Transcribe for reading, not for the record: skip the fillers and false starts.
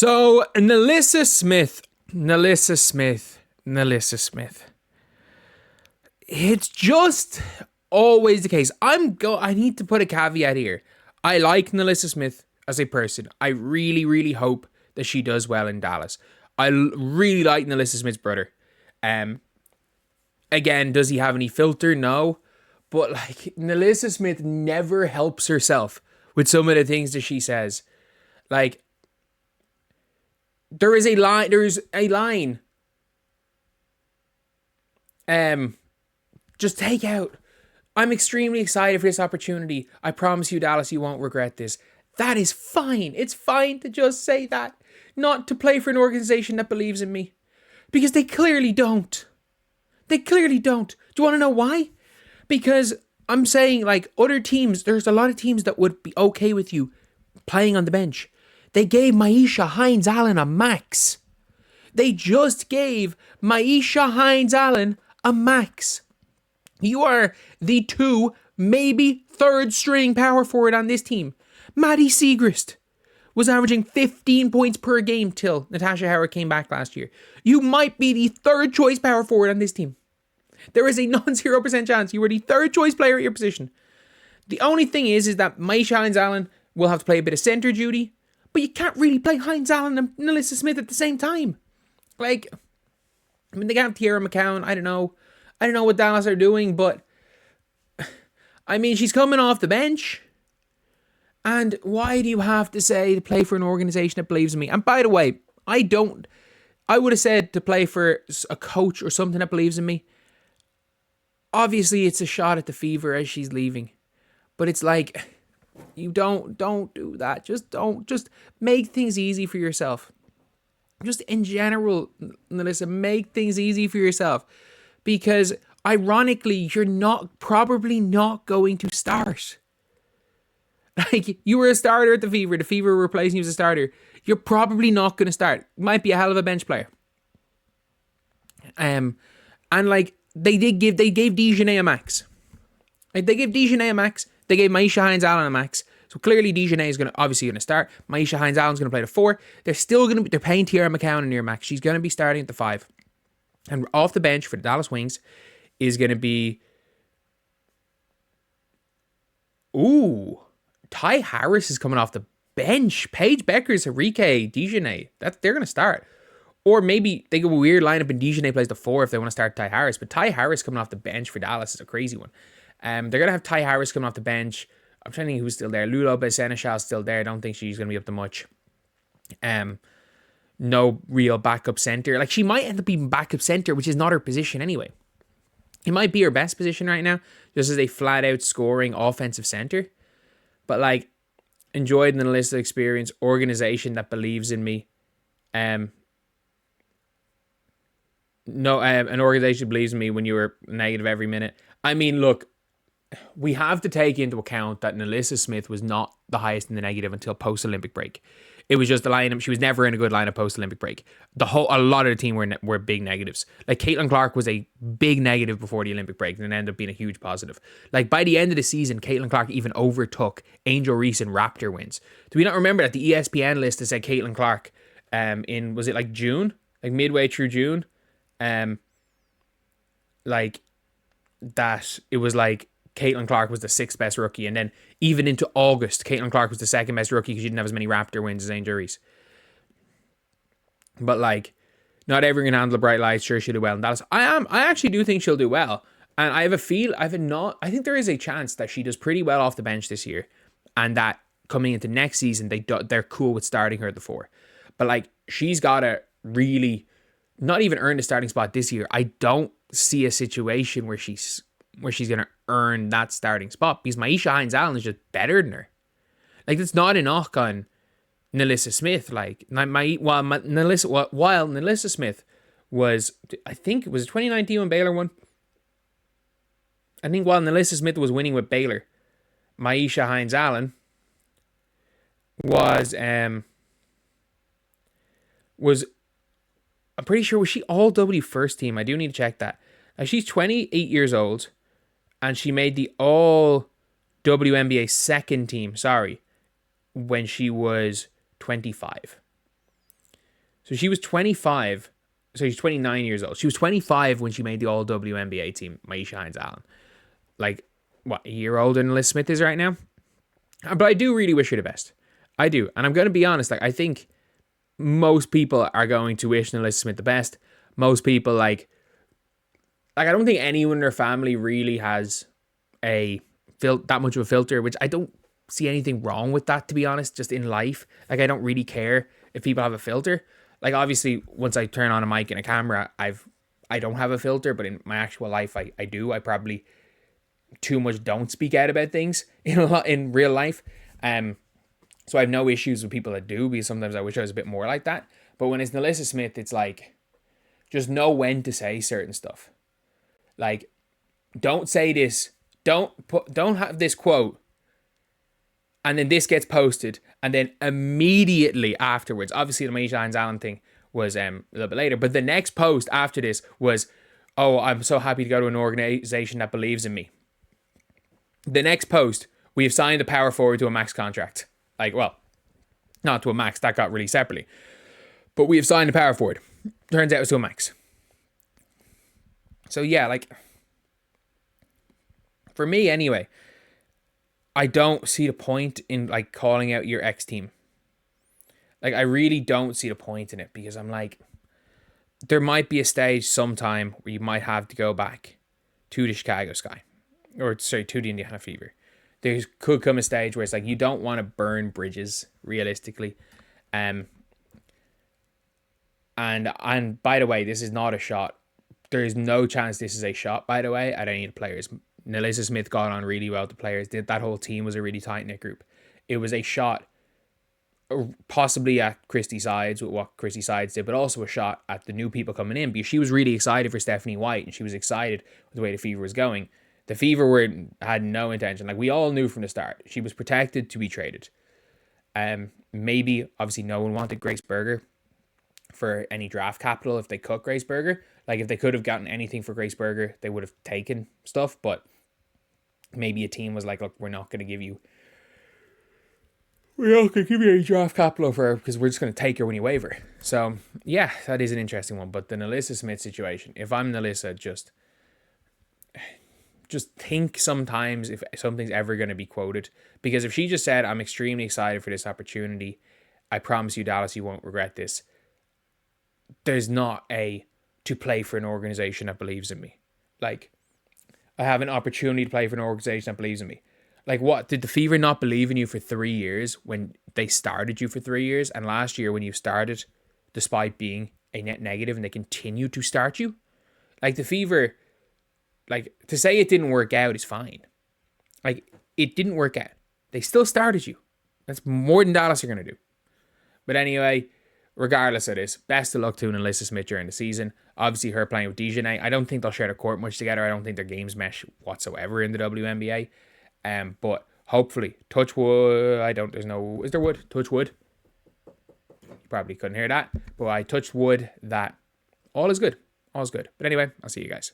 So, Nalyssa Smith. It's just always the case. I need to put a caveat here. I like Nalyssa Smith as a person. I really, really hope that she does well in Dallas. I really like Nalyssa Smith's brother. Again, does he have any filter? No. But like, Nalyssa Smith never helps herself with some of the things that she says. Like, there's a line. Just take out. I'm extremely excited for this opportunity. I promise you, Dallas, you won't regret this. That is fine. It's fine to just say that. Not to play for an organization that believes in me. Because they clearly don't. They clearly don't. Do you want to know why? Because I'm saying, like, other teams, there's a lot of teams that would be okay with you playing on the bench. They gave Myisha Hines-Allen a max. They just gave Myisha Hines-Allen a max. You are the 2, maybe 3rd string power forward on this team. Maddie Siegrist was averaging 15 points per game till Natasha Howard came back last year. You might be the 3rd choice power forward on this team. There is a non-0% chance you were the 3rd choice player at your position. The only thing is that Myisha Hines-Allen will have to play a bit of center duty, but you can't really play Hines-Allen and Nalyssa Smith at the same time. Like, I mean, they got Tierra McCown. I don't know what Dallas are doing, but I mean, she's coming off the bench. And why do you have to say to play for an organization that believes in me? And by the way, I would have said to play for a coach or something that believes in me. Obviously, it's a shot at the fever as she's leaving. But it's like, you don't do that. Just make things easy for yourself. Just in general, Nalyssa, make things easy for yourself. Because ironically, you're probably not going to start. Like, you were a starter at the Fever were replacing you as a starter. You're probably not going to start. Might be a hell of a bench player. And like, they gave Dejanay a max. Like, they gave Dejanay a max. They gave Myisha Hines-Allen a max. So clearly Dejanay is obviously going to start. Myisha Hines-Allen's going to play the 4. They're paying Tierra McCown a near max. She's going to be starting at the 5. And off the bench for the Dallas Wings is going to be... Ooh. Ty Harris is coming off the bench. Paige Beckers, Enrique, Dejanay. They're going to start. Or maybe they go a weird lineup and Dejanay plays the 4 if they want to start Ty Harris. But Ty Harris coming off the bench for Dallas is a crazy one. They're going to have Ty Harris coming off the bench. I'm trying to think who's still there. Lulo Besenechal's still there. I don't think she's going to be up to much. No real backup center. Like, she might end up being backup center, which is not her position anyway. It might be her best position right now, just as a flat-out scoring offensive center. But, like, enjoyed the Nalyssa experience, organization that believes in me. An organization believes in me when you were negative every minute. I mean, look, we have to take into account that Nalyssa Smith was not the highest in the negative until post-Olympic break. It was just the lineup. She was never in a good lineup post-Olympic break. A lot of the team were big negatives. Like, Caitlin Clark was a big negative before the Olympic break and ended up being a huge positive. Like, by the end of the season, Caitlin Clark even overtook Angel Reese in Raptor wins. Do we not remember that the ESPN list that said Caitlin Clark was it like June? Like, midway through June? Like, that it was like Caitlin Clark was the 6th best rookie, and then even into August, Caitlin Clark was the 2nd best rookie because she didn't have as many Raptor wins as Angel Reese. But like, not everyone can handle the bright lights. Sure, she'll do well in Dallas. I actually do think she'll do well, and I think there is a chance that she does pretty well off the bench this year, and that coming into next season they're cool with starting her at the 4. But like, she's got to really not even earn the starting spot this year. I don't see a situation where she's going to earn that starting spot, because Myisha Hines-Allen is just better than her. Like, that's not a knock on Nalyssa Smith. Like, while Nalyssa Smith was, I think it was 2019 when Baylor won. I think while Nalyssa Smith was winning with Baylor, Myisha Hines-Allen was I'm pretty sure, was she all W first team? I do need to check that. Now, she's 28 years old. And she made the all WNBA second team, when she was 25. So she was 25. So she's 29 years old. She was 25 when she made the all WNBA team, Maisha Hines-Allen. Like, what, a year older than Nalyssa Smith is right now? But I do really wish her the best. I do. And I'm going to be honest, like, I think most people are going to wish Nalyssa Smith the best. Most people, like I don't think anyone in their family really has that much of a filter, which I don't see anything wrong with that, to be honest, just in life. Like, I don't really care if people have a filter. Like, obviously, once I turn on a mic and a camera, I don't have a filter, but in my actual life, I do. I probably too much don't speak out about things in real life. So I have no issues with people that do, because sometimes I wish I was a bit more like that. But when it's Nalyssa Smith, it's like, just know when to say certain stuff. Like, don't say this. Don't have this quote, and then this gets posted, and then immediately afterwards, obviously the Maisha Hines-Allen thing was a little bit later, but the next post after this was, oh, I'm so happy to go to an organization that believes in me. The next post, we have signed the power forward to a max contract. Like, well, not to a max, that got released separately, but we have signed the power forward. Turns out it was to a max. So yeah, like, for me anyway, I don't see the point in, like, calling out your ex team. Like, I really don't see the point in it, because I'm like, there might be a stage sometime where you might have to go back to the Chicago Sky, or sorry, to the Indiana Fever. There could come a stage where it's like, you don't want to burn bridges, realistically. And by the way, this is not a shot. There is no chance this is a shot, by the way, at any of the players. Nalyssa Smith got on really well with the players. That whole team was a really tight-knit group. It was a shot possibly at Christy Sides with what Christy Sides did, but also a shot at the new people coming in, because she was really excited for Stephanie White, and she was excited with the way the Fever was going. The Fever had no intention. Like, we all knew from the start, she was protected to be traded. Maybe, obviously, no one wanted Grace Berger for any draft capital if they cut Grace Berger. Like, if they could have gotten anything for Grace Berger, they would have taken stuff, but maybe a team was like, look, we're not going to give you any draft capital for her, because we're just going to take her when you waive her. So, yeah, that is an interesting one. But the Nalyssa Smith situation, if I'm Nalyssa, just think sometimes if something's ever going to be quoted. Because if she just said, I'm extremely excited for this opportunity, I promise you, Dallas, you won't regret this. There's not to play for an organization that believes in me. Like, I have an opportunity to play for an organization that believes in me. Like, what? Did the Fever not believe in you for 3 years when they started you for 3 years? And last year when you started, despite being a net negative, and they continue to start you? Like, the Fever, like, to say it didn't work out is fine. Like, it didn't work out. They still started you. That's more than Dallas are going to do. But anyway, regardless of this, best of luck to Nalyssa Smith during the season. Obviously, her playing with Dejanay. I don't think they'll share the court much together. I don't think their games mesh whatsoever in the WNBA. But hopefully, touch wood. Is there wood? Touch wood. You probably couldn't hear that. But I touched wood that all is good. All is good. But anyway, I'll see you guys.